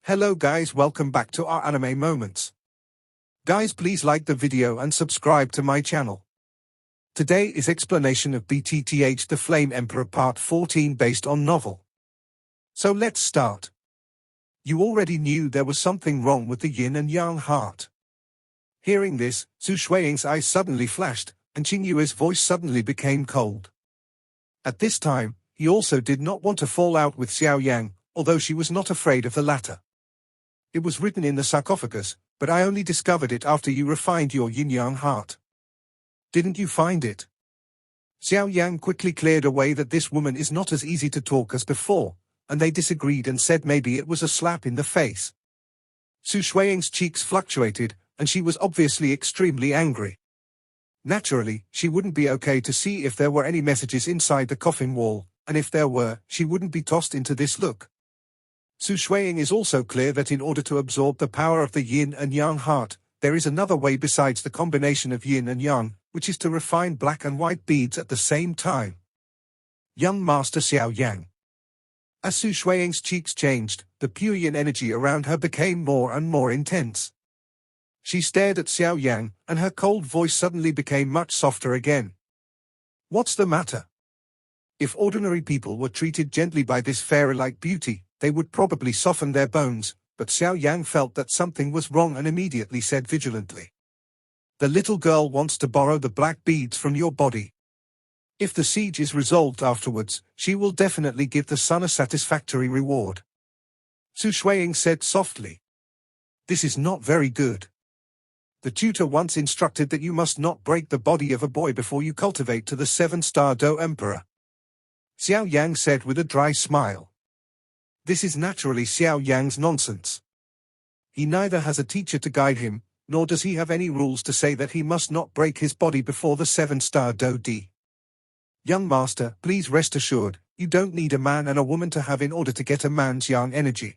Hello guys, welcome back to our anime moments. Guys, please like the video and subscribe to my channel. Today is explanation of BTTH The Flame Emperor Part 14 based on novel. So let's start. You already knew there was something wrong with the yin and yang heart. Hearing this, Su Shuiying's eyes suddenly flashed, and Qing Yue's voice suddenly became cold. At this time, he also did not want to fall out with Xiao Yan, although she was not afraid of the latter. It was written in the sarcophagus, but I only discovered it after you refined your yin-yang heart. Didn't you find it? Xiao Yan quickly cleared away that this woman is not as easy to talk as before, and they disagreed and said maybe it was a slap in the face. Su Shuiying's cheeks fluctuated, and she was obviously extremely angry. Naturally, she wouldn't be okay to see if there were any messages inside the coffin wall, and if there were, she wouldn't be tossed into this look. Su Shuiying is also clear that in order to absorb the power of the yin and yang heart, there is another way besides the combination of yin and yang, which is to refine black and white beads at the same time. Young Master Xiao Yan. As Su Shuiying's cheeks changed, the pure yin energy around her became more and more intense. She stared at Xiao Yan, and her cold voice suddenly became much softer again. What's the matter? If ordinary people were treated gently by this fairy-like beauty, they would probably soften their bones, but Xiao Yan felt that something was wrong and immediately said vigilantly. The little girl wants to borrow the black beads from your body. If the siege is resolved afterwards, she will definitely give the son a satisfactory reward. Su Shuiying said softly. This is not very good. The tutor once instructed that you must not break the body of a boy before you cultivate to the 7-star Do Emperor. Xiao Yang said with a dry smile. This is naturally Xiao Yang's nonsense. He neither has a teacher to guide him, nor does he have any rules to say that he must not break his body before the 7-star Do D. Young master, please rest assured, you don't need a man and a woman to have in order to get a man's yang energy.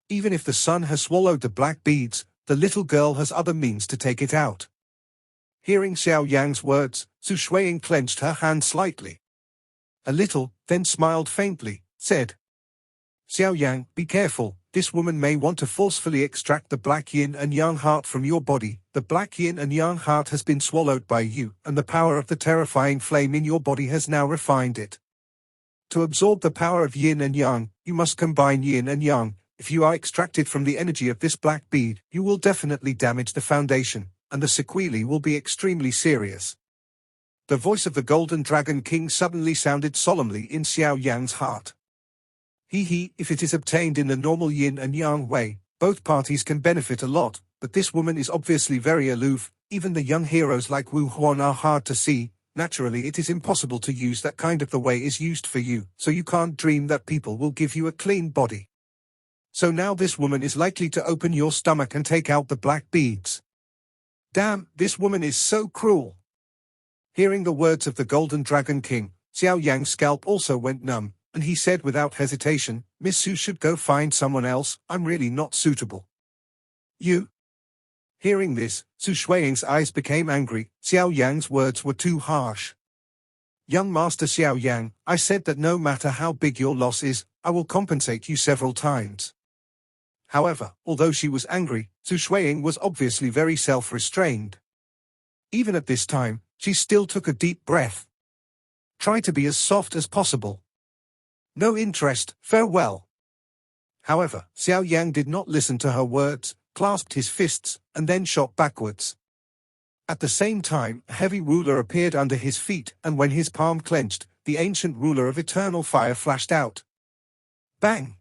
Even if the son has swallowed the black beads, the little girl has other means to take it out. Hearing Xiao Yang's words, Su Shuiying clenched her hand slightly. A little, then smiled faintly, said, Xiao Yan, be careful, this woman may want to forcefully extract the black yin and yang heart from your body. The black yin and yang heart has been swallowed by you, and the power of the terrifying flame in your body has now refined it. To absorb the power of yin and yang, you must combine yin and yang. If you are extracted from the energy of this black bead, you will definitely damage the foundation, and the sequelae will be extremely serious. The voice of the Golden Dragon King suddenly sounded solemnly in Xiao Yan's heart. If it is obtained in the normal yin and yang way, both parties can benefit a lot, but this woman is obviously very aloof. Even the young heroes like Wu Huan are hard to see. Naturally it is impossible to use that kind of the way is used for you, so you can't dream that people will give you a clean body. So now this woman is likely to open your stomach and take out the black beads. Damn, this woman is so cruel. Hearing the words of the Golden Dragon King, Xiao Yang's scalp also went numb, and he said without hesitation, Miss Su should go find someone else, I'm really not suitable. You? Hearing this, Su Shuiying's eyes became angry. Xiao Yang's words were too harsh. Young Master Xiao Yan, I said that no matter how big your loss is, I will compensate you several times. However, although she was angry, Su Shuiying was obviously very self-restrained. Even at this time, she still took a deep breath. Try to be as soft as possible. No interest, farewell. However, Xiao Yan did not listen to her words, clasped his fists, and then shot backwards. At the same time, a heavy ruler appeared under his feet, and when his palm clenched, the ancient ruler of eternal fire flashed out. Bang!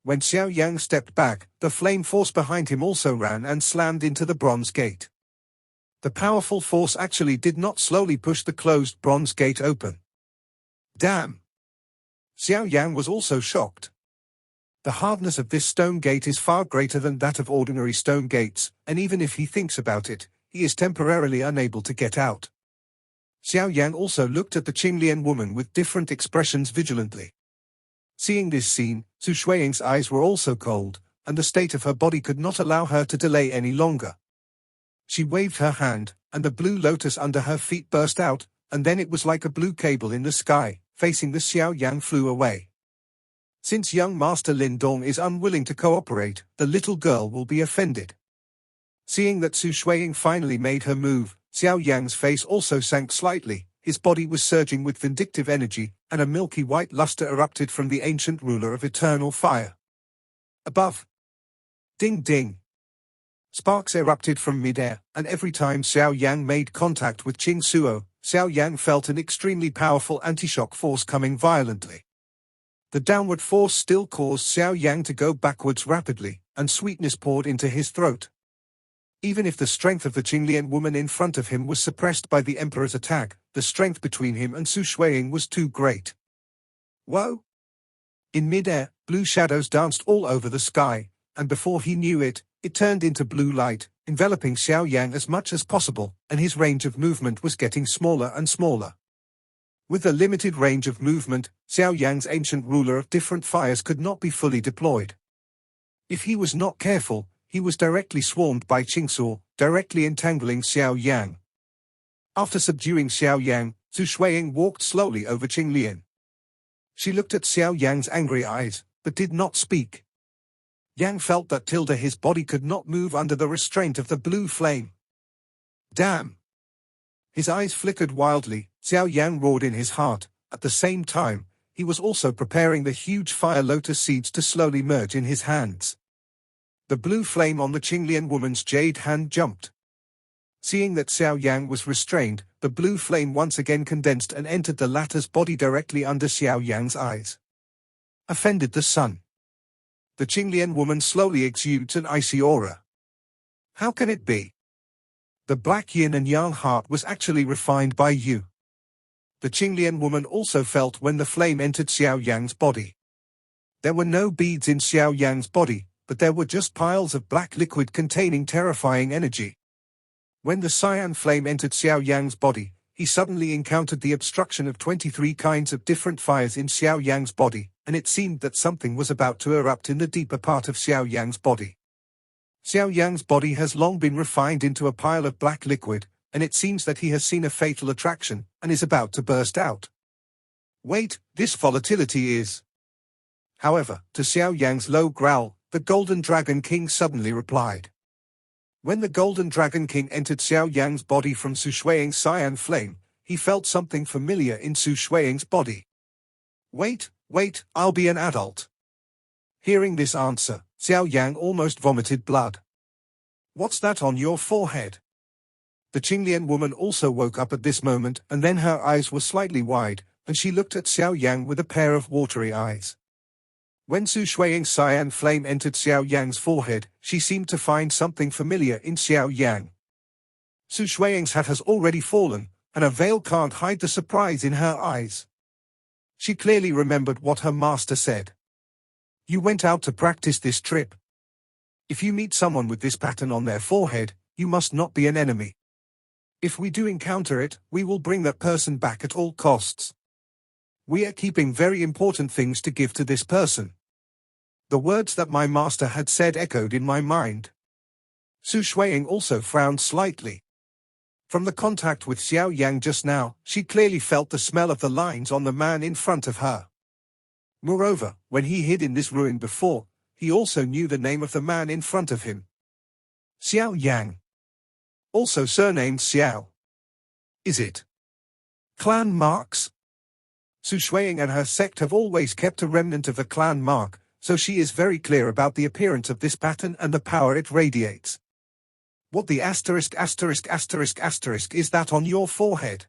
When Xiao Yan stepped back, the flame force behind him also ran and slammed into the bronze gate. The powerful force actually did not slowly push the closed bronze gate open. Damn! Xiao Yan was also shocked. The hardness of this stone gate is far greater than that of ordinary stone gates, and even if he thinks about it, he is temporarily unable to get out. Xiao Yan also looked at the Qinglian woman with different expressions vigilantly. Seeing this scene, Su Shuiying's eyes were also cold, and the state of her body could not allow her to delay any longer. She waved her hand, and the blue lotus under her feet burst out, and then it was like a blue cable in the sky, facing the Xiao Yan flew away. Since young Master Lin Dong is unwilling to cooperate, the little girl will be offended. Seeing that Su Shuiying finally made her move, Xiao Yang's face also sank slightly. His body was surging with vindictive energy, and a milky white luster erupted from the ancient ruler of eternal fire. Above. Ding ding. Sparks erupted from midair, and every time Xiao Yang made contact with Qing Suo, Xiao Yang felt an extremely powerful anti-shock force coming violently. The downward force still caused Xiao Yang to go backwards rapidly, and sweetness poured into his throat. Even if the strength of the Qinglian woman in front of him was suppressed by the Emperor's attack, the strength between him and Su Shuiying was too great. Whoa! In midair, blue shadows danced all over the sky, and before he knew it, it turned into blue light, enveloping Xiao Yang as much as possible, and his range of movement was getting smaller and smaller. With the limited range of movement, Xiao Yang's ancient ruler of different fires could not be fully deployed. If he was not careful, he was directly swarmed by Qingsuo, directly entangling Xiao Yang. After subduing Xiao Yang, Su Shuiying walked slowly over Qinglian. She looked at Xiao Yang's angry eyes, but did not speak. Yang felt that his body could not move under the restraint of the blue flame. Damn! His eyes flickered wildly. Xiao Yang roared in his heart. At the same time, he was also preparing the huge fire lotus seeds to slowly merge in his hands. The blue flame on the Qinglian woman's jade hand jumped. Seeing that Xiao Yang was restrained, the blue flame once again condensed and entered the latter's body directly under Xiao Yang's eyes. Offended the sun. The Qinglian woman slowly exudes an icy aura. How can it be? The black yin and yang heart was actually refined by you. The Qinglian woman also felt when the flame entered Xiao Yang's body. There were no beads in Xiao Yang's body, but there were just piles of black liquid containing terrifying energy. When the cyan flame entered Xiao Yang's body, he suddenly encountered the obstruction of 23 kinds of different fires in Xiao Yang's body, and it seemed that something was about to erupt in the deeper part of Xiao Yang's body. Xiao Yang's body has long been refined into a pile of black liquid, and it seems that he has seen a fatal attraction, and is about to burst out. Wait, this volatility is... However, to Xiao Yang's low growl, the Golden Dragon King suddenly replied. When the Golden Dragon King entered Xiao Yang's body from Su Shuiying's cyan flame, he felt something familiar in Su Shuiying's body. Wait, I'll be an adult. Hearing this answer, Xiao Yang almost vomited blood. What's that on your forehead? The Qinglian woman also woke up at this moment, and then her eyes were slightly wide, and she looked at Xiao Yang with a pair of watery eyes. When Su Shuiying's cyan flame entered Xiao Yang's forehead, she seemed to find something familiar in Xiao Yang. Su Shuiying's hat has already fallen, and a veil can't hide the surprise in her eyes. She clearly remembered what her master said. You went out to practice this trip. If you meet someone with this pattern on their forehead, you must not be an enemy. If we do encounter it, we will bring that person back at all costs. We are keeping very important things to give to this person. The words that my master had said echoed in my mind. Su Shuiying also frowned slightly. From the contact with Xiao Yang just now, she clearly felt the smell of the lines on the man in front of her. Moreover, when he hid in this ruin before, he also knew the name of the man in front of him. Xiao Yang. Also surnamed Xiao. Is it? Clan marks? Su Shuiying and her sect have always kept a remnant of the clan mark, so she is very clear about the appearance of this pattern and the power it radiates. What the is that on your forehead?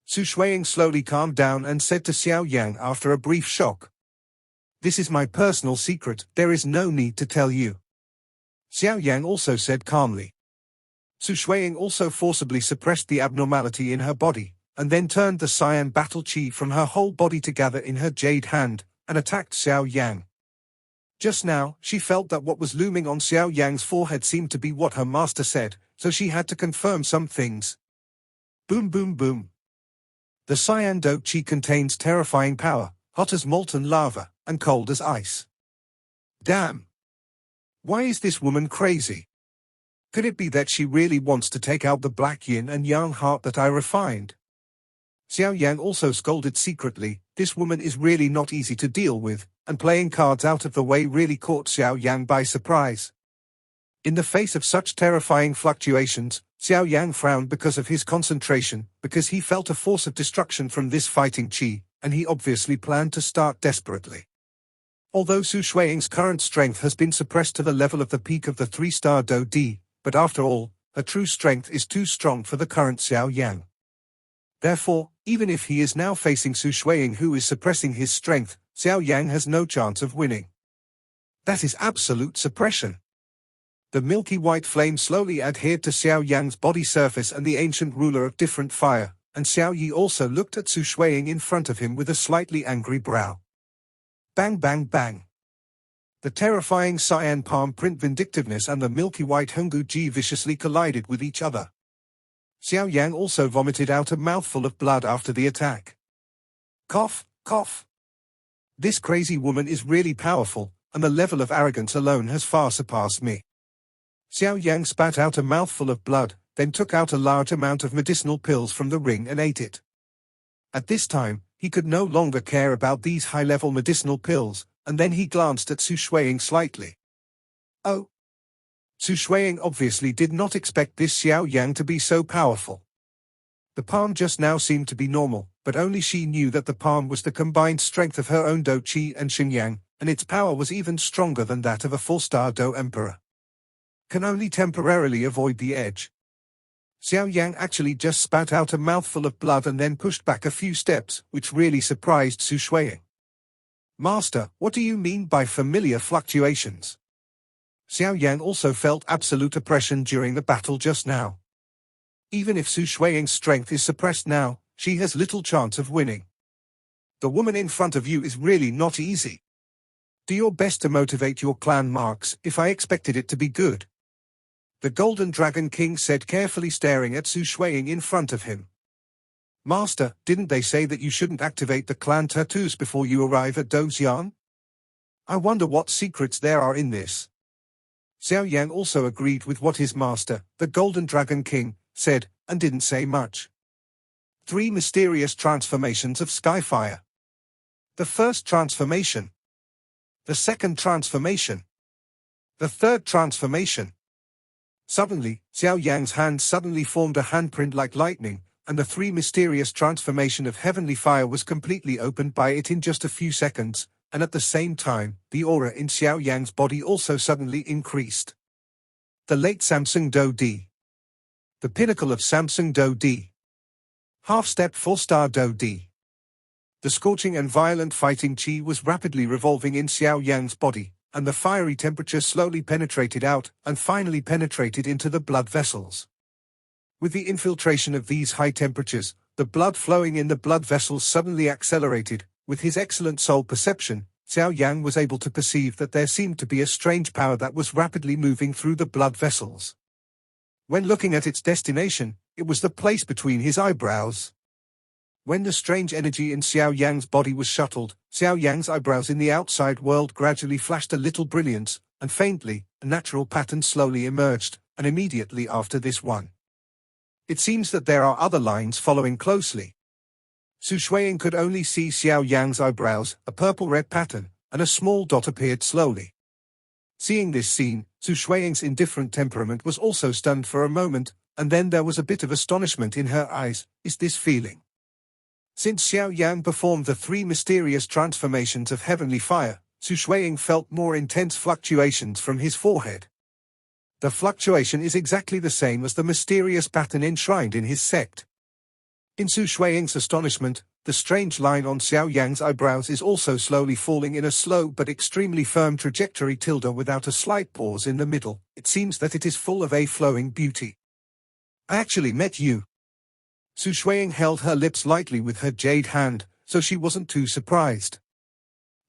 Su Shuiying slowly calmed down and said to Xiao Yang after a brief shock. This is my personal secret, there is no need to tell you. Xiao Yang also said calmly. Su Shuiying also forcibly suppressed the abnormality in her body, and then turned the cyan battle chi from her whole body to gather in her jade hand, and attacked Xiao Yang. Just now, she felt that what was looming on Xiao Yang's forehead seemed to be what her master said, so she had to confirm some things. Boom boom boom. The cyan dope chi contains terrifying power, hot as molten lava, and cold as ice. Damn. Why is this woman crazy? Could it be that she really wants to take out the black yin and yang heart that I refined? Xiao Yang also scolded secretly, this woman is really not easy to deal with, and playing cards out of the way really caught Xiao Yan by surprise. In the face of such terrifying fluctuations, Xiao Yan frowned because of his concentration, because he felt a force of destruction from this fighting chi, and he obviously planned to start desperately. Although Su Shuiying's current strength has been suppressed to the level of the peak of the 3-star Do Di, but after all, her true strength is too strong for the current Xiao Yan. Therefore, even if he is now facing Su Shuiying who is suppressing his strength, Xiao Yan has no chance of winning. That is absolute suppression. The milky white flame slowly adhered to Xiao Yan's body surface and the ancient ruler of different fire, and Xiao Yi also looked at Su Shuiying in front of him with a slightly angry brow. Bang bang bang. The terrifying cyan palm print vindictiveness and the milky white Henggu Ji viciously collided with each other. Xiao Yang also vomited out a mouthful of blood after the attack. Cough, cough. This crazy woman is really powerful, and the level of arrogance alone has far surpassed me. Xiao Yang spat out a mouthful of blood, then took out a large amount of medicinal pills from the ring and ate it. At this time, he could no longer care about these high-level medicinal pills, and then he glanced at Su Shuiying slightly. Oh. Su Shuiying obviously did not expect this Xiao Yang to be so powerful. The palm just now seemed to be normal, but only she knew that the palm was the combined strength of her own Do Qi and Xingyang, and its power was even stronger than that of a 4-star Do Emperor. Can only temporarily avoid the edge. Xiao Yang actually just spat out a mouthful of blood and then pushed back a few steps, which really surprised Su Shuiying. Master, what do you mean by familiar fluctuations? Xiao Yang also felt absolute oppression during the battle just now. Even if Su Shuiying's strength is suppressed now, she has little chance of winning. The woman in front of you is really not easy. Do your best to motivate your clan marks, if I expected it to be good. The Golden Dragon King said, carefully staring at Su Shuiying in front of him. Master, didn't they say that you shouldn't activate the clan tattoos before you arrive at Doxian? I wonder what secrets there are in this. Xiao Yang also agreed with what his master, the Golden Dragon King, said, and didn't say much. 3 mysterious transformations of Skyfire. The first transformation. The second transformation. The third transformation. Suddenly, Xiao Yang's hand suddenly formed a handprint like lightning, and the 3 mysterious transformation of heavenly fire was completely opened by it in just a few seconds, and at the same time, the aura in Xiao Yang's body also suddenly increased. The late Samsung Do Di. The pinnacle of Samsung Do Di. Half-step 4-star Do Di. The scorching and violent fighting chi was rapidly revolving in Xiao Yang's body, and the fiery temperature slowly penetrated out, and finally penetrated into the blood vessels. With the infiltration of these high temperatures, the blood flowing in the blood vessels suddenly accelerated. With his excellent soul perception, Xiao Yang was able to perceive that there seemed to be a strange power that was rapidly moving through the blood vessels. When looking at its destination, it was the place between his eyebrows. When the strange energy in Xiao Yang's body was shuttled, Xiao Yang's eyebrows in the outside world gradually flashed a little brilliance, and faintly, a natural pattern slowly emerged, and immediately after this one. It seems that there are other lines following closely. Su Shuiying could only see Xiao Yang's eyebrows, a purple-red pattern, and a small dot appeared slowly. Seeing this scene, Su Shuiying's indifferent temperament was also stunned for a moment, and then there was a bit of astonishment in her eyes. Is this feeling? Since Xiao Yang performed the 3 mysterious transformations of heavenly fire, Su Shuiying felt more intense fluctuations from his forehead. The fluctuation is exactly the same as the mysterious pattern enshrined in his sect. In Su Shuiying's astonishment, the strange line on Xiao Yang's eyebrows is also slowly falling in a slow but extremely firm trajectory without a slight pause in the middle. It seems that it is full of a flowing beauty. I actually met you. Su Shuiying held her lips lightly with her jade hand, so she wasn't too surprised.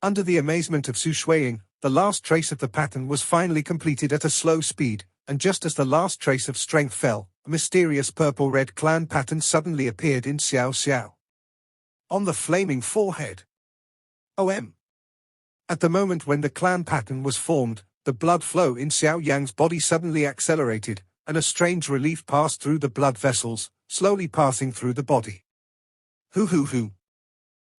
Under the amazement of Su Shuiying, the last trace of the pattern was finally completed at a slow speed, and just as the last trace of strength fell, a mysterious purple-red clan pattern suddenly appeared in Xiao Xiao. On the flaming forehead. OM. At the moment when the clan pattern was formed, the blood flow in Xiao Yang's body suddenly accelerated, and a strange relief passed through the blood vessels, slowly passing through the body. Hoo.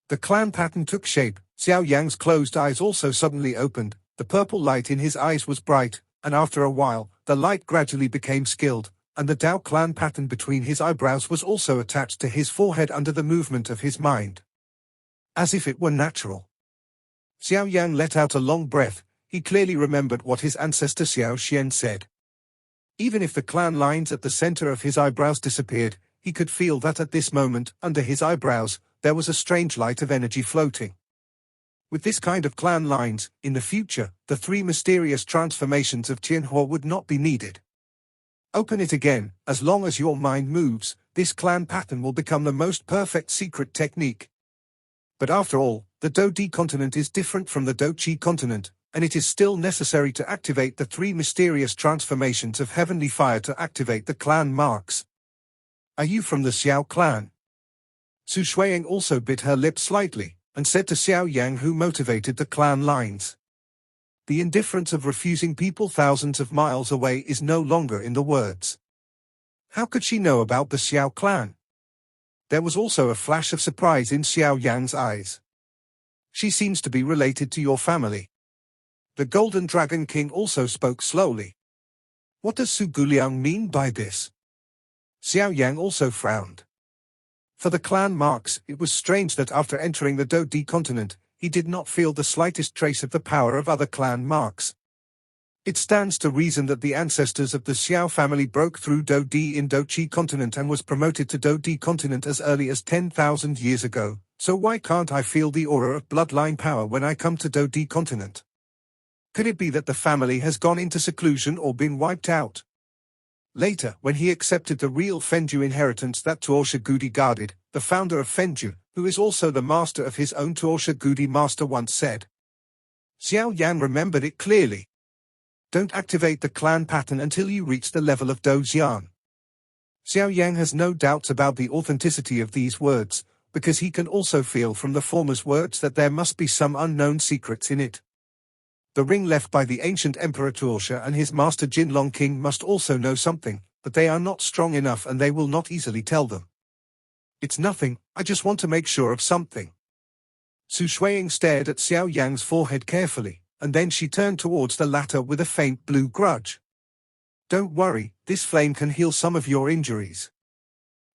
The clan pattern took shape, Xiao Yang's closed eyes also suddenly opened, the purple light in his eyes was bright, and after a while, the light gradually became skilled, and the Dao clan pattern between his eyebrows was also attached to his forehead under the movement of his mind. As if it were natural. Xiao Yang let out a long breath. He clearly remembered what his ancestor Xiao Xian said. Even if the clan lines at the center of his eyebrows disappeared, he could feel that at this moment, under his eyebrows, there was a strange light of energy floating. With this kind of clan lines, in the future, the three mysterious transformations of Tianhua would not be needed. Open it again. As long as your mind moves, this clan pattern will become the most perfect secret technique. But after all, the Do-Di continent is different from the Do-Chi continent, and it is still necessary to activate the three mysterious transformations of heavenly fire to activate the clan marks. Are you from the Xiao clan? Su Shuiying also bit her lip slightly, and said to Xiao Yang, who motivated the clan lines. The indifference of refusing people thousands of miles away is no longer in the words. How could she know about the Xiao clan? There was also a flash of surprise in Xiao Yang's eyes. She seems to be related to your family. The Golden Dragon King also spoke slowly. What does Su Guliang mean by this? Xiao Yang also frowned. For the clan marks, it was strange that after entering the Do-Di continent, he did not feel the slightest trace of the power of other clan marks. It stands to reason that the ancestors of the Xiao family broke through Do-Di in Do-Chi continent and was promoted to Do-Di continent as early as 10,000 years ago, so why can't I feel the aura of bloodline power when I come to Do-Di continent? Could it be that the family has gone into seclusion or been wiped out? Later, when he accepted the real Fenju inheritance that Tuosha Gudi guarded, the founder of Fenju, who is also the master of his own Tuosha Gudi master, once said. Xiao Yan remembered it clearly. Don't activate the clan pattern until you reach the level of Dojian. Xiao Yang has no doubts about the authenticity of these words, because he can also feel from the former's words that there must be some unknown secrets in it. The ring left by the ancient Emperor Tuosha and his master Jinlong King must also know something, but they are not strong enough and they will not easily tell them. It's nothing, I just want to make sure of something. Su Shuiying stared at Xiao Yang's forehead carefully, and then she turned towards the latter with a faint blue grudge. Don't worry, this flame can heal some of your injuries.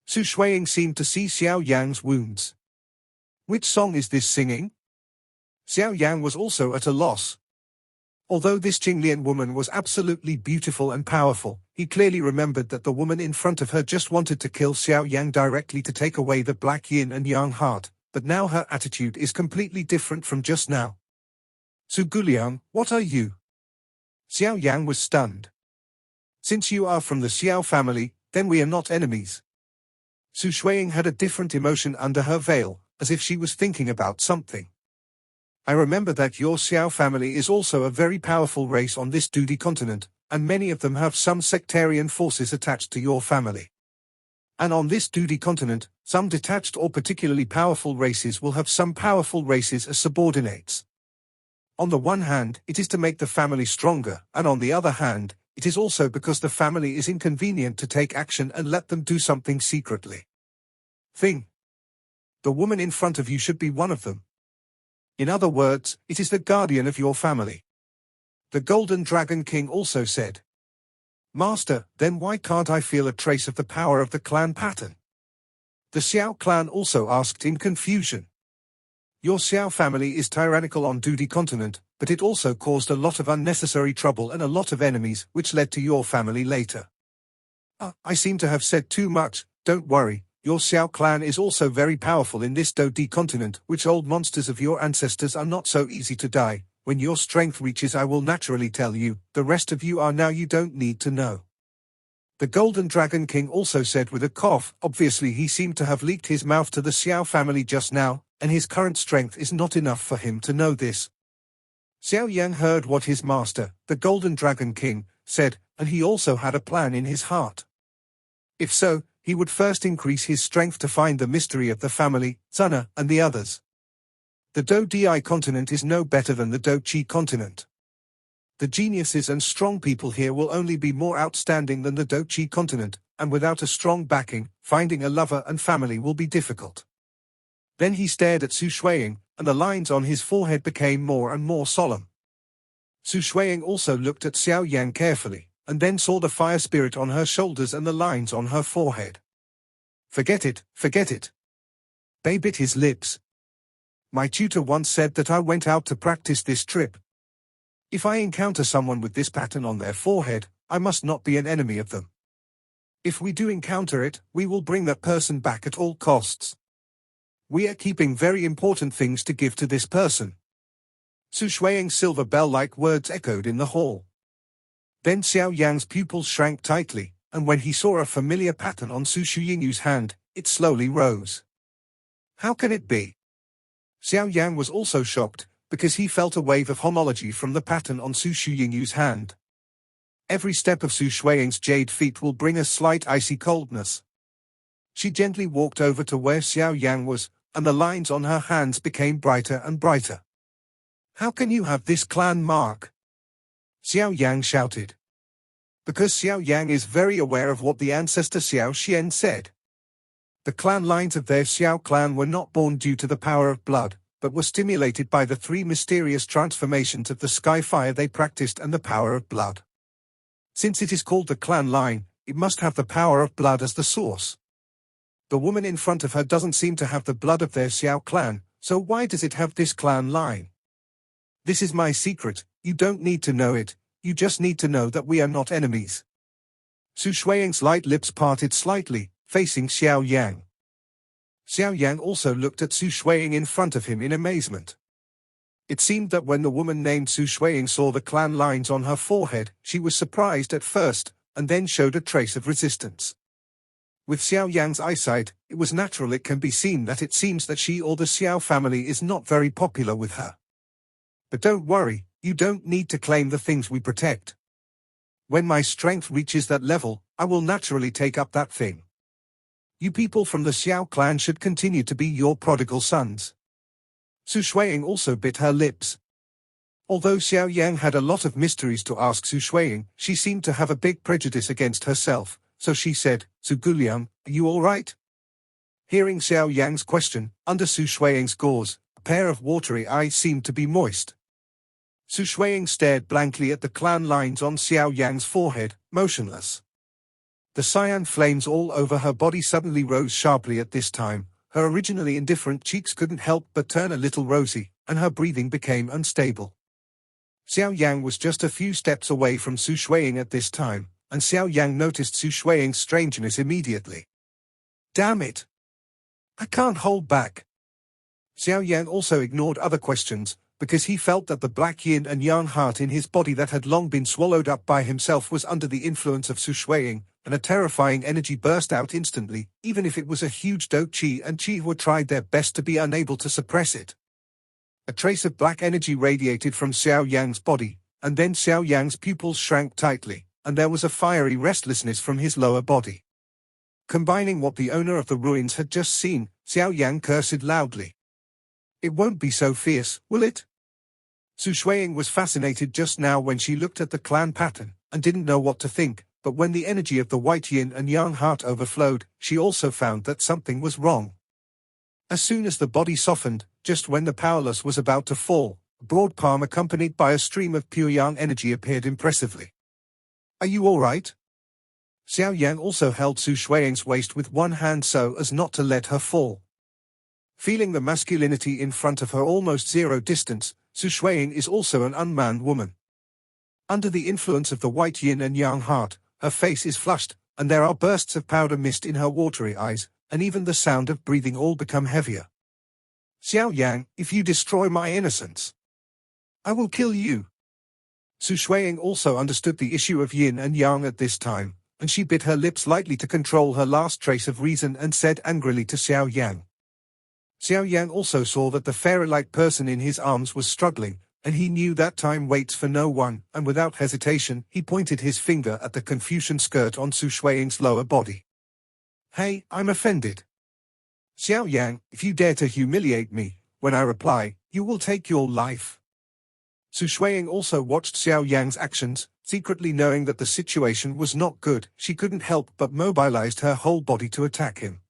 Su Shuiying seemed to see Xiao Yang's wounds. Which song is this singing? Xiao Yang was also at a loss. Although this Jinglian woman was absolutely beautiful and powerful, he clearly remembered that the woman in front of her just wanted to kill Xiao Yang directly to take away the black yin and yang heart, but now her attitude is completely different from just now. Su Guliang, what are you? Xiao Yang was stunned. Since you are from the Xiao family, then we are not enemies. Su Shuiying had a different emotion under her veil, as if she was thinking about something. I remember that your Xiao family is also a very powerful race on this Do-Di continent, and many of them have some sectarian forces attached to your family. And on this Do-Di continent, some detached or particularly powerful races will have some powerful races as subordinates. On the one hand, it is to make the family stronger, and on the other hand, it is also because the family is inconvenient to take action and let them do something secretly. The woman in front of you should be one of them. In other words, it is the guardian of your family. The Golden Dragon King also said. Master, then why can't I feel a trace of the power of the clan pattern? The Xiao clan also asked in confusion. Your Xiao family is tyrannical on Do-Di continent, but it also caused a lot of unnecessary trouble and a lot of enemies, which led to your family later. I seem to have said too much, don't worry. Your Xiao clan is also very powerful in this Do-Di continent, which old monsters of your ancestors are not so easy to die. When your strength reaches I will naturally tell you, the rest of you are now you don't need to know. The Golden Dragon King also said with a cough. Obviously he seemed to have leaked his mouth to the Xiao family just now, and his current strength is not enough for him to know this. Xiao Yang heard what his master, the Golden Dragon King, said, and he also had a plan in his heart. If so, he would first increase his strength to find the mystery of the family, Zana, and the others. The Do-Di continent is no better than the Do-Chi continent. The geniuses and strong people here will only be more outstanding than the Do-Chi continent, and without a strong backing, finding a lover and family will be difficult. Then he stared at Su Shuiying, and the lines on his forehead became more and more solemn. Su Shuiying also looked at Xiao Yan carefully, and then saw the fire spirit on her shoulders and the lines on her forehead. Forget it, forget it. Bei bit his lips. My tutor once said that I went out to practice this trip. If I encounter someone with this pattern on their forehead, I must not be an enemy of them. If we do encounter it, we will bring that person back at all costs. We are keeping very important things to give to this person. Su Shuiying's silver bell-like words echoed in the hall. Then Xiao Yang's pupils shrank tightly, and when he saw a familiar pattern on Su Shuiying's hand, it slowly rose. How can it be? Xiao Yan was also shocked, because he felt a wave of homology from the pattern on Su Shuiying's hand. Every step of Su Shuiying's jade feet will bring a slight icy coldness. She gently walked over to where Xiao Yan was, and the lines on her hands became brighter and brighter. How can you have this clan mark? Xiao Yang shouted. Because Xiao Yang is very aware of what the ancestor Xiao Xian said. The clan lines of their Xiao clan were not born due to the power of blood, but were stimulated by the 3 mysterious transformations of the sky fire they practiced and the power of blood. Since it is called the clan line, it must have the power of blood as the source. The woman in front of her doesn't seem to have the blood of their Xiao clan, so why does it have this clan line? This is my secret, you don't need to know it, you just need to know that we are not enemies. Su Shuiying's light lips parted slightly, facing Xiao Yang. Xiao Yang also looked at Su Shuiying in front of him in amazement. It seemed that when the woman named Su Shuiying saw the clan lines on her forehead, she was surprised at first, and then showed a trace of resistance. With Xiao Yang's eyesight, it was natural it can be seen that it seems that she or the Xiao family is not very popular with her. But don't worry, you don't need to claim the things we protect. When my strength reaches that level, I will naturally take up that thing. You people from the Xiao clan should continue to be your prodigal sons. Su Shuiying also bit her lips. Although Xiao Yang had a lot of mysteries to ask Su Shuiying, she seemed to have a big prejudice against herself, so she said, Su Guliang, are you all right? Hearing Xiao Yang's question, under Su Shuiying's gauze, a pair of watery eyes seemed to be moist. Su Shuiying stared blankly at the clan lines on Xiao Yang's forehead, motionless. The cyan flames all over her body suddenly rose sharply at this time. Her originally indifferent cheeks couldn't help but turn a little rosy, and her breathing became unstable. Xiao Yang was just a few steps away from Su Shuiying at this time, and Xiao Yang noticed Su Shuiying's strangeness immediately. Damn it! I can't hold back. Xiao Yang also ignored other questions, because he felt that the black yin and yang heart in his body that had long been swallowed up by himself was under the influence of Su Shuiying, and a terrifying energy burst out instantly, even if it was a huge Do Qi and Qi who tried their best to be unable to suppress it. A trace of black energy radiated from Xiao Yang's body, and then Xiao Yang's pupils shrank tightly, and there was a fiery restlessness from his lower body. Combining what the owner of the ruins had just seen, Xiao Yang cursed loudly. It won't be so fierce, will it? Su Shuiying was fascinated just now when she looked at the clan pattern, and didn't know what to think, but when the energy of the white yin and yang heart overflowed, she also found that something was wrong. As soon as the body softened, just when the powerless was about to fall, a broad palm accompanied by a stream of pure yang energy appeared impressively. Are you all right? Xiao Yang also held Su Shuiying's waist with one hand so as not to let her fall. Feeling the masculinity in front of her almost zero distance, Su Shuiying is also an unmanned woman. Under the influence of the white yin and yang heart, her face is flushed, and there are bursts of powder mist in her watery eyes, and even the sound of breathing all become heavier. Xiao Yang, if you destroy my innocence, I will kill you. Su Shuiying also understood the issue of yin and yang at this time, and she bit her lips lightly to control her last trace of reason and said angrily to Xiao Yang. Xiao Yang also saw that the fairy-like person in his arms was struggling, and he knew that time waits for no one, and without hesitation, he pointed his finger at the Confucian skirt on Su Shuiying's lower body. Hey, I'm offended. Xiao Yang, if you dare to humiliate me, when I reply, you will take your life. Su Shuiying also watched Xiao Yang's actions, secretly knowing that the situation was not good. She couldn't help but mobilized her whole body to attack him.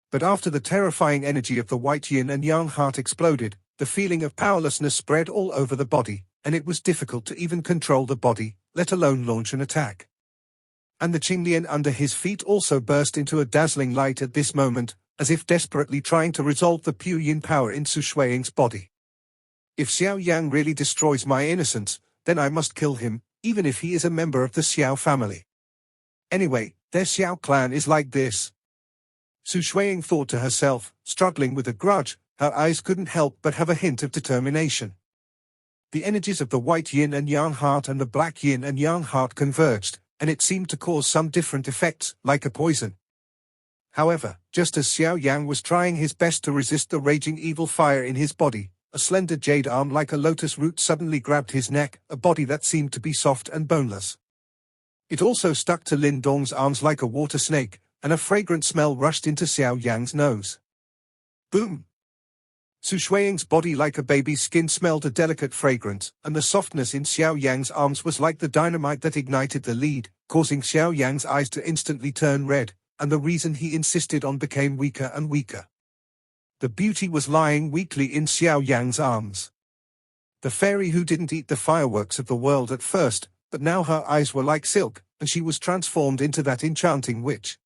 But after the terrifying energy of the white yin and yang heart exploded, The feeling of powerlessness spread all over the body, and it was difficult to even control the body, let alone launch an attack. And the Qinglian under his feet also burst into a dazzling light at this moment, as if desperately trying to resolve the pure yin power in Su Shuiying's body. If Xiao Yang really destroys my innocence, then I must kill him, even if he is a member of the Xiao family. Anyway, their Xiao clan is like this. Su Shuiying thought to herself, struggling with a grudge. Her eyes couldn't help but have a hint of determination. The energies of the white yin and yang heart and the black yin and yang heart converged, and it seemed to cause some different effects, like a poison. However, just as Xiao Yang was trying his best to resist the raging evil fire in his body, a slender jade arm like a lotus root suddenly grabbed his neck, a body that seemed to be soft and boneless. It also stuck to Lin Dong's arms like a water snake, and a fragrant smell rushed into Xiao Yang's nose. Boom! Su Shuiying's body like a baby's skin smelled a delicate fragrance, and the softness in Xiao Yang's arms was like the dynamite that ignited the lead, causing Xiao Yang's eyes to instantly turn red, and the reason he insisted on became weaker and weaker. The beauty was lying weakly in Xiao Yang's arms. The fairy who didn't eat the fireworks of the world at first, but now her eyes were like silk, and she was transformed into that enchanting witch.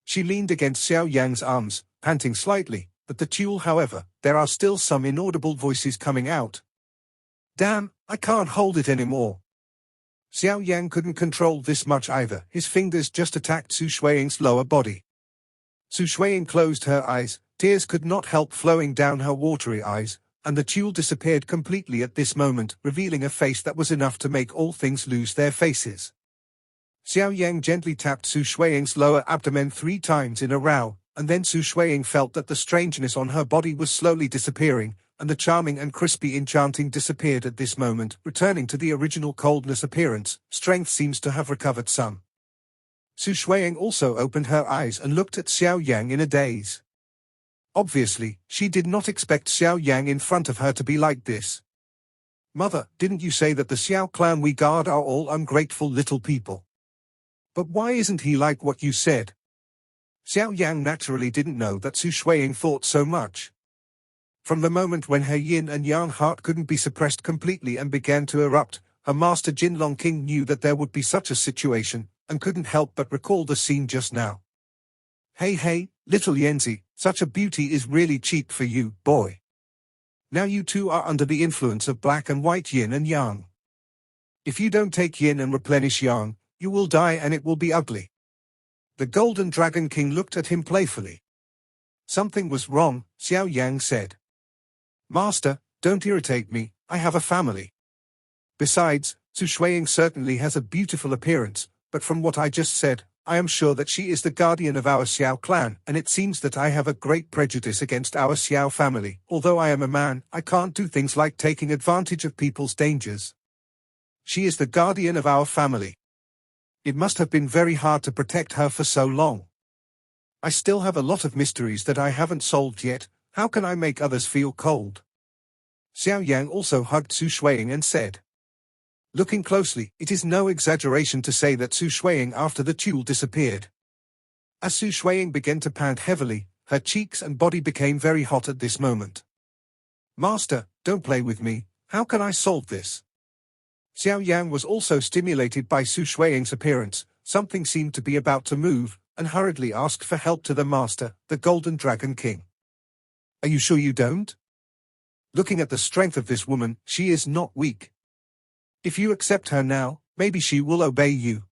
She leaned against Xiao Yang's arms, panting slightly. But the Tulle, however, there are still some inaudible voices coming out. Damn, I can't hold it anymore. Xiao Yang couldn't control this much either. His fingers just attacked Su Shuiying's lower body. Su Shuiying closed her eyes, tears could not help flowing down her watery eyes, and the Tulle disappeared completely at this moment, revealing a face that was enough to make all things lose their faces. Xiao Yang gently tapped Su Shuiying's lower abdomen 3 times in a row, and then Su Shuiying felt that the strangeness on her body was slowly disappearing, and the charming and crispy enchanting disappeared at this moment, returning to the original coldness appearance. Strength seems to have recovered some. Su Shuiying also opened her eyes and looked at Xiao Yang in a daze. Obviously, she did not expect Xiao Yang in front of her to be like this. Mother, didn't you say that the Xiao clan we guard are all ungrateful little people? But why isn't he like what you said? Xiao Yang naturally didn't know that Su Shuiying thought so much. From the moment when her yin and yang heart couldn't be suppressed completely and began to erupt, her master Jinlong King knew that there would be such a situation, and couldn't help but recall the scene just now. Hey, little Yanzi, such a beauty is really cheap for you, boy. Now you two are under the influence of black and white yin and yang. If you don't take yin and replenish yang, you will die and it will be ugly. The Golden Dragon King looked at him playfully. Something was wrong, Xiao Yang said. Master, don't irritate me, I have a family. Besides, Su Shuiying certainly has a beautiful appearance, but from what I just said, I am sure that she is the guardian of our Xiao clan, and it seems that I have a great prejudice against our Xiao family. Although I am a man, I can't do things like taking advantage of people's dangers. She is the guardian of our family. It must have been very hard to protect her for so long. I still have a lot of mysteries that I haven't solved yet. How can I make others feel cold? Xiao Yang also hugged Su Shuiying and said. Looking closely, it is no exaggeration to say that Su Shuiying after the Tulle disappeared. As Su Shuiying began to pant heavily, her cheeks and body became very hot at this moment. Master, don't play with me, how can I solve this? Xiao Yang was also stimulated by Su Shuiying's appearance. Something seemed to be about to move, and hurriedly asked for help to the master, the Golden Dragon King. Are you sure you don't? Looking at the strength of this woman, she is not weak. If you accept her now, maybe she will obey you.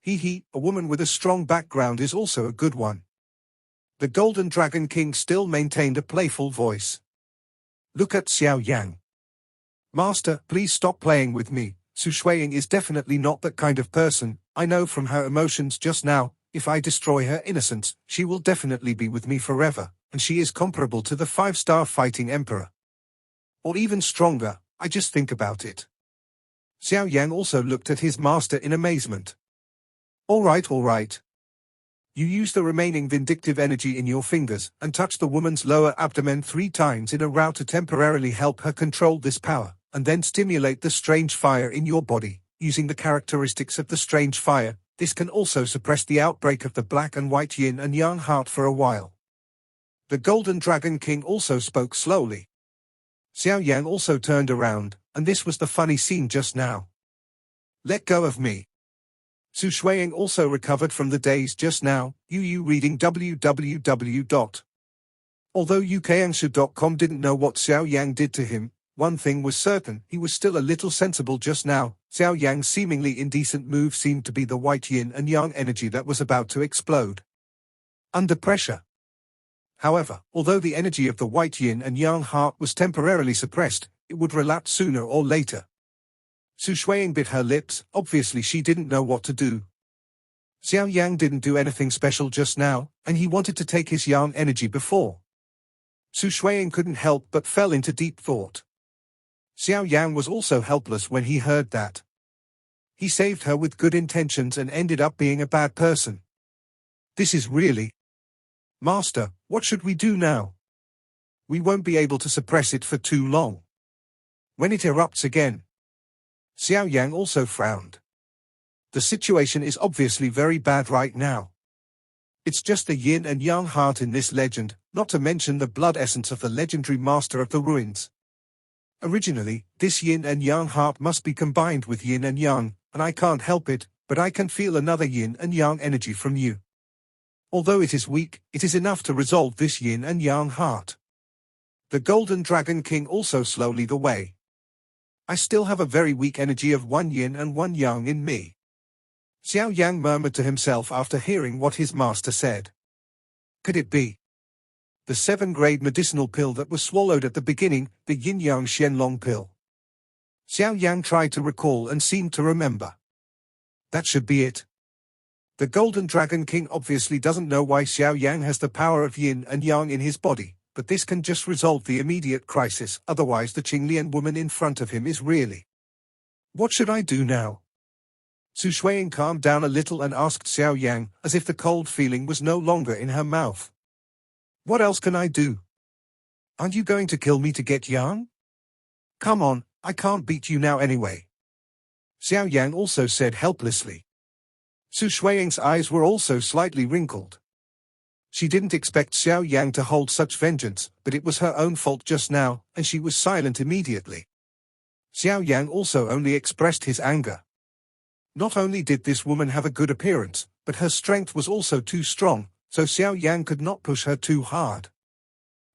A woman with a strong background is also a good one. The Golden Dragon King still maintained a playful voice. Look at Xiao Yang. Master, please stop playing with me. Su Shuiying is definitely not that kind of person. I know from her emotions just now, if I destroy her innocence, she will definitely be with me forever, and she is comparable to the 5-star fighting emperor. Or even stronger, I just think about it. Xiao Yang also looked at his master in amazement. All right. You use the remaining vindictive energy in your fingers, and touch the woman's lower abdomen 3 times in a row to temporarily help her control this power, and then stimulate the strange fire in your body, using the characteristics of the strange fire. This can also suppress the outbreak of the black and white yin and yang heart for a while. The Golden Dragon King also spoke slowly. Xiao Yan also turned around, and this was the funny scene just now. Let go of me. Su Shuiying also recovered from the daze just now, reading www. Although ukangsu.com didn't know what Xiao Yang did to him, one thing was certain, he was still a little sensible just now. Xiao Yang's seemingly indecent move seemed to be the white yin and yang energy that was about to explode under pressure. However, although the energy of the white yin and yang heart was temporarily suppressed, it would relapse sooner or later. Su Shuiying bit her lips, obviously she didn't know what to do. Xiao Yang didn't do anything special just now, and he wanted to take his yang energy before. Su Shuiying couldn't help but fell into deep thought. Xiao Yang was also helpless when he heard that. He saved her with good intentions and ended up being a bad person. This is really... Master, what should we do now? We won't be able to suppress it for too long. When it erupts again... Xiao Yang also frowned. The situation is obviously very bad right now. It's just the yin and yang heart in this legend, not to mention the blood essence of the legendary master of the ruins. Originally, this yin and yang heart must be combined with yin and yang, and I can't help it, but I can feel another yin and yang energy from you. Although it is weak, it is enough to resolve this yin and yang heart. The Golden Dragon King also slowly the way. I still have a very weak energy of one yin and one yang in me. Xiao Yang murmured to himself after hearing what his master said. Could it be the 7th-grade medicinal pill that was swallowed at the beginning, the yin-yang Xianlong pill? Xiao Yang tried to recall and seemed to remember. That should be it. The Golden Dragon King obviously doesn't know why Xiao Yang has the power of yin and yang in his body, but this can just resolve the immediate crisis, otherwise the Qinglian woman in front of him is really... What should I do now? Su Shuiying calmed down a little and asked Xiao Yang, as if the cold feeling was no longer in her mouth. What else can I do? Aren't you going to kill me to get yang? Come on, I can't beat you now anyway. Xiao Yang also said helplessly. Su Shuiying's eyes were also slightly wrinkled. She didn't expect Xiao Yang to hold such vengeance, but it was her own fault just now, and she was silent immediately. Xiao Yang also only expressed his anger. Not only did this woman have a good appearance, but her strength was also too strong, so Xiao Yang could not push her too hard.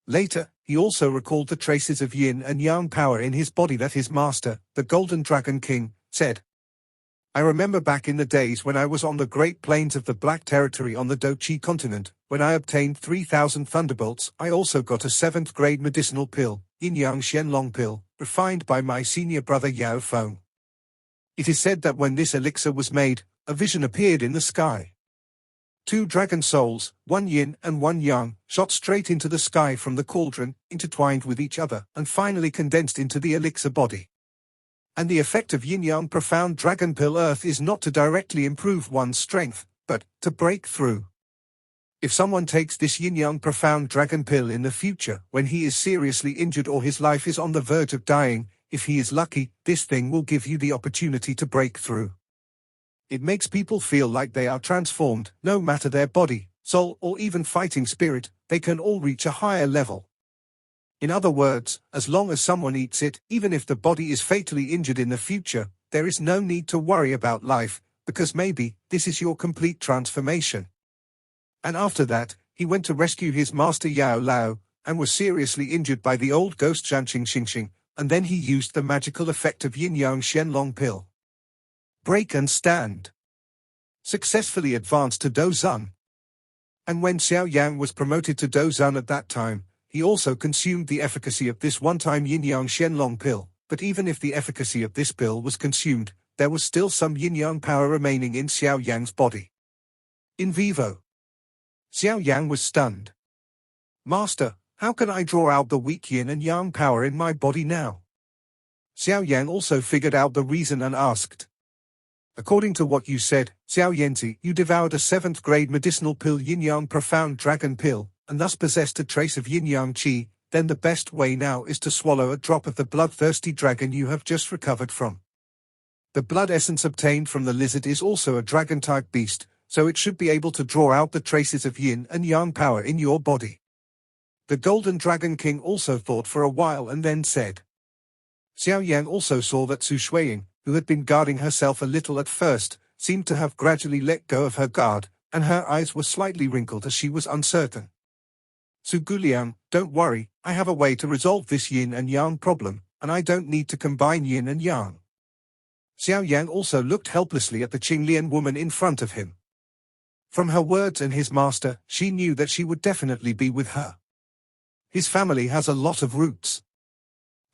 Later, he also recalled the traces of yin and yang power in his body that his master, the Golden Dragon King, said. I remember back in the days when I was on the Great Plains of the Black Territory on the Dochi continent, when I obtained 3,000 thunderbolts, I also got a 7th-grade medicinal pill, yin-yang Xianlong pill, refined by my senior brother Yao Feng. It is said that when this elixir was made, a vision appeared in the sky. 2 dragon souls, one yin and one yang, shot straight into the sky from the cauldron, intertwined with each other, and finally condensed into the elixir body. And the effect of yin-yang profound dragon pill earth is not to directly improve one's strength, but to break through. If someone takes this yin-yang profound dragon pill in the future, when he is seriously injured or his life is on the verge of dying, if he is lucky, this thing will give you the opportunity to break through. It makes people feel like they are transformed, no matter their body, soul or even fighting spirit, they can all reach a higher level. In other words, as long as someone eats it, even if the body is fatally injured in the future, there is no need to worry about life, because maybe this is your complete transformation. And after that, he went to rescue his master Yao Lao, and was seriously injured by the old ghost Zhanqing Xingxing, and then he used the magical effect of yin-yang Xianlong pill. Break and stand. Successfully advanced to Dozun. And when Xiao Yang was promoted to Dozun at that time, he also consumed the efficacy of this one-time yin-yang Xianlong pill, but even if the efficacy of this pill was consumed, there was still some yin-yang power remaining in Xiao Yang's body. In vivo. Xiao Yang was stunned. Master, how can I draw out the weak yin and yang power in my body now? Xiao Yang also figured out the reason and asked. According to what you said, Xiao Yanzi, you devoured a 7th-grade medicinal pill yin-yang profound dragon pill, and thus possessed a trace of yin-yang qi, then the best way now is to swallow a drop of the bloodthirsty dragon you have just recovered from. The blood essence obtained from the lizard is also a dragon-type beast, so it should be able to draw out the traces of yin and yang power in your body. The Golden Dragon King also thought for a while and then said. Xiao Yan also saw that Su Shuiying, who had been guarding herself a little at first, seemed to have gradually let go of her guard, and her eyes were slightly wrinkled as she was uncertain. Su Guliang, don't worry, I have a way to resolve this yin and yang problem, and I don't need to combine yin and yang. Xiao Yan also looked helplessly at the Qinglian woman in front of him. From her words and his master, she knew that she would definitely be with her. His family has a lot of roots.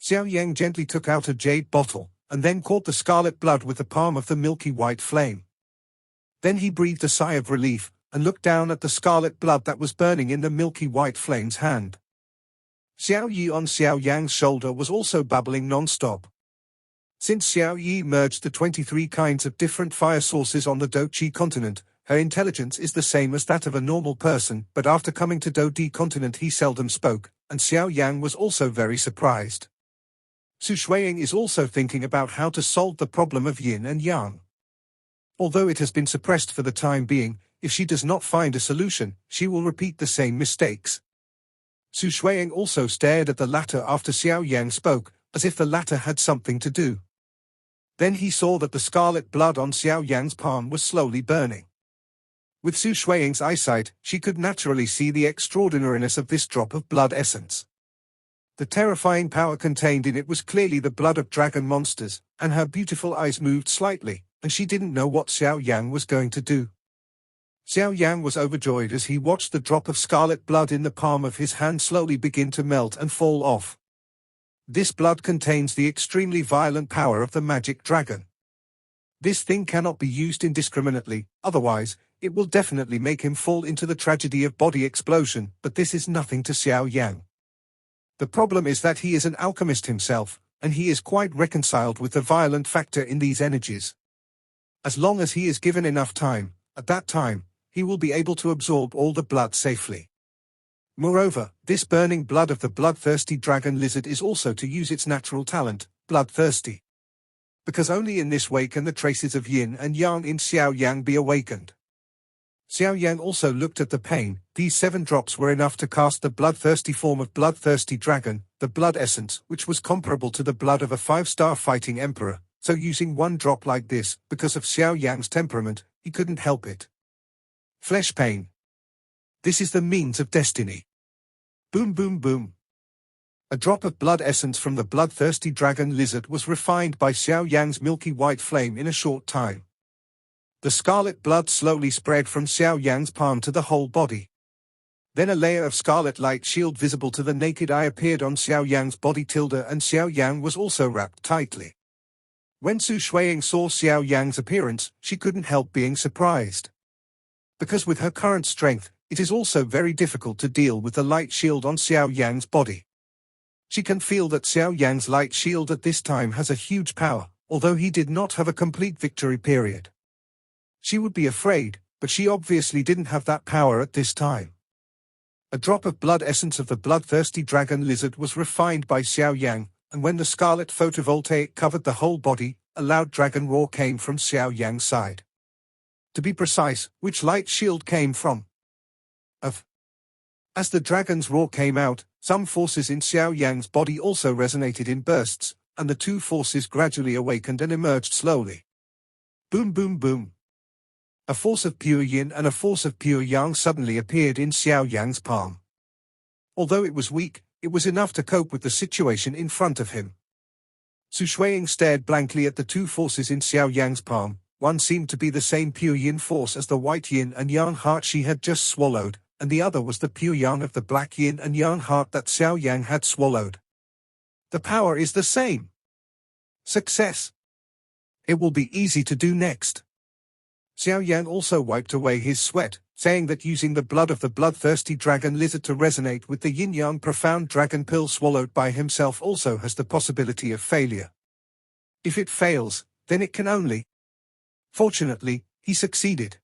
Xiao Yan gently took out a jade bottle, and then caught the scarlet blood with the palm of the milky white flame. Then he breathed a sigh of relief, and looked down at the scarlet blood that was burning in the milky white flame's hand. Xiao Yi on Xiao Yang's shoulder was also babbling non-stop. Since Xiao Yi merged the 23 kinds of different fire sources on the Doqi continent, her intelligence is the same as that of a normal person, but after coming to Dodi continent he seldom spoke, and Xiao Yang was also very surprised. Su Shuiying is also thinking about how to solve the problem of yin and yang. Although it has been suppressed for the time being, if she does not find a solution, she will repeat the same mistakes. Su Shuiying also stared at the latter after Xiao Yang spoke, as if the latter had something to do. Then he saw that the scarlet blood on Xiao Yang's palm was slowly burning. With Su Shuiying's eyesight, she could naturally see the extraordinariness of this drop of blood essence. The terrifying power contained in it was clearly the blood of dragon monsters, and her beautiful eyes moved slightly, and she didn't know what Xiao Yang was going to do. Xiao Yang was overjoyed as he watched the drop of scarlet blood in the palm of his hand slowly begin to melt and fall off. This blood contains the extremely violent power of the magic dragon. This thing cannot be used indiscriminately, otherwise, it will definitely make him fall into the tragedy of body explosion, but this is nothing to Xiao Yang. The problem is that he is an alchemist himself, and he is quite reconciled with the violent factor in these energies. As long as he is given enough time, at that time, he will be able to absorb all the blood safely. Moreover, this burning blood of the bloodthirsty dragon lizard is also to use its natural talent, bloodthirsty. Because only in this way can the traces of yin and yang in Xiao Yang be awakened. Xiao Yang also looked at the pain. These 7 drops were enough to cast the bloodthirsty form of bloodthirsty dragon, the blood essence, which was comparable to the blood of a 5-star fighting emperor, so using 1 drop like this, because of Xiao Yang's temperament, he couldn't help it. Flesh pain. This is the means of destiny. Boom boom boom. A drop of blood essence from the bloodthirsty dragon lizard was refined by Xiao Yang's milky white flame in a short time. The scarlet blood slowly spread from Xiao Yang's palm to the whole body. Then a layer of scarlet light shield visible to the naked eye appeared on Xiao Yang's body and Xiao Yang was also wrapped tightly. When Su Shuiying saw Xiao Yang's appearance, she couldn't help being surprised. Because with her current strength, it is also very difficult to deal with the light shield on Xiao Yang's body. She can feel that Xiao Yang's light shield at this time has a huge power, although he did not have a complete victory period. She would be afraid, but she obviously didn't have that power at this time. A drop of blood essence of the bloodthirsty dragon lizard was refined by Xiao Yang, and when the scarlet photovoltaic covered the whole body, a loud dragon roar came from Xiao Yang's side. To be precise, which light shield came from? As the dragon's roar came out, some forces in Xiao Yang's body also resonated in bursts, and the 2 forces gradually awakened and emerged slowly. Boom boom boom. A force of pure yin and a force of pure yang suddenly appeared in Xiao Yang's palm. Although it was weak, it was enough to cope with the situation in front of him. Su Shuiying stared blankly at the 2 forces in Xiao Yang's palm. One seemed to be the same pure yin force as the white yin and yang heart she had just swallowed, and the other was the pure yang of the black yin and yang heart that Xiao Yang had swallowed. The power is the same. Success. It will be easy to do next. Xiao Yan also wiped away his sweat, saying that using the blood of the bloodthirsty dragon lizard to resonate with the yin-yang profound dragon pill swallowed by himself also has the possibility of failure. If it fails, then it can only. Fortunately, he succeeded.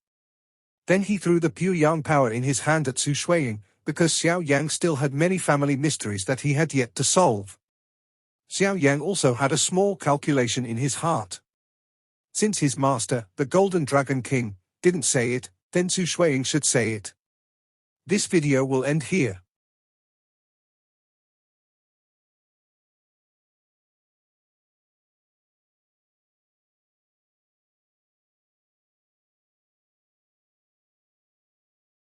Then he threw the pure yang power in his hand at Su Shuiying, because Xiao Yang still had many family mysteries that he had yet to solve. Xiao Yang also had a small calculation in his heart. Since his master, the Golden Dragon King, didn't say it, then Su Shuiying should say it. This video will end here.